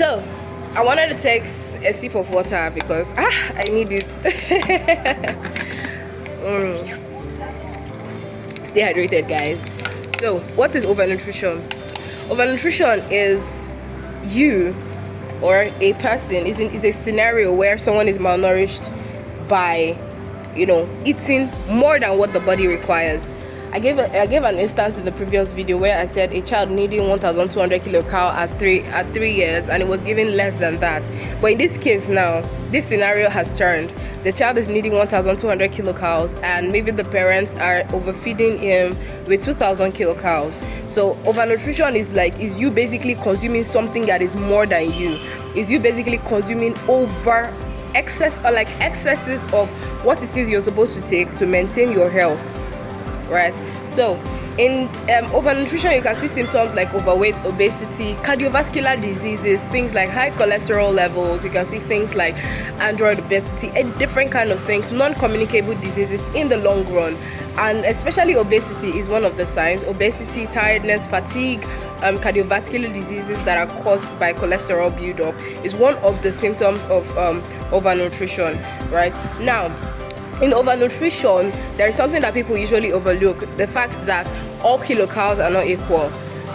So I wanted to take a sip of water because I need it. Stay hydrated, guys. So what is overnutrition? Overnutrition is you or a person is a scenario where someone is malnourished by eating more than what the body requires. I gave an instance in the previous video where I said a child needing 1,200 kilocal at 3 years, and it was given less than that. But in this case now, this scenario has turned. The child is needing 1,200 kilocalories, and maybe the parents are overfeeding him with 2,000 kilocalories. So overnutrition is you basically consuming something that is more than you. Is you basically consuming over excess or excesses of what it is you're supposed to take to maintain your health. Right? So in overnutrition, you can see symptoms like overweight, obesity, cardiovascular diseases, things like high cholesterol levels. You can see things like android obesity and different kind of things, non-communicable diseases in the long run. And especially obesity is one of the signs. Obesity, tiredness, fatigue, cardiovascular diseases that are caused by cholesterol buildup is one of the symptoms of overnutrition. Right? Now, in overnutrition, there is something that people usually overlook: the fact that all kilocalories are not equal.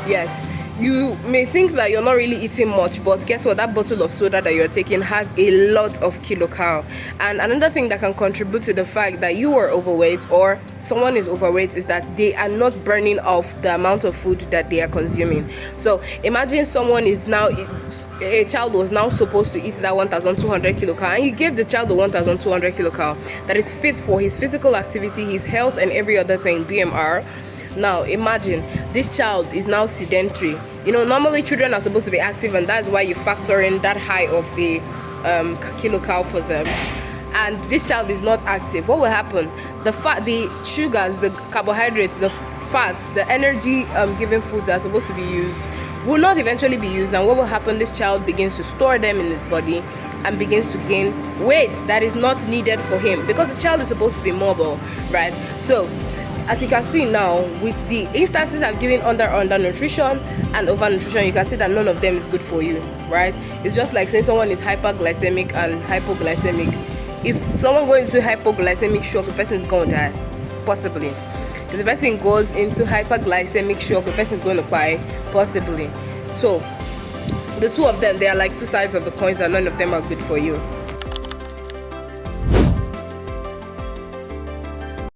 Yes, you may think that you're not really eating much, but guess what? That bottle of soda that you're taking has a lot of kilocalories. And another thing that can contribute to the fact that you are overweight or someone is overweight is that they are not burning off the amount of food that they are consuming. So imagine a child was now supposed to eat that 1,200 kilocalories, and you gave the child the 1,200 kilocalories that is fit for his physical activity, his health, and every other thing, BMR. Now imagine this child is now sedentary. Normally children are supposed to be active, and that's why you factor in that high of a kilocalorie for them. And this child is not active. What will happen? The fat, the sugars, the carbohydrates, the fats, the energy giving foods that are supposed to be used will not eventually be used. And what will happen? This child begins to store them in his body and begins to gain weight that is not needed for him, because the child is supposed to be mobile, right? So as you can see now, with the instances I've given under undernutrition and overnutrition, you can see that none of them is good for you, right? It's just like saying someone is hyperglycemic and hypoglycemic. If someone goes into hypoglycemic shock, the person is going to die, possibly. If the person goes into hyperglycemic shock, the person is going to die, possibly. So the two of them, they are like two sides of the coins, and none of them are good for you.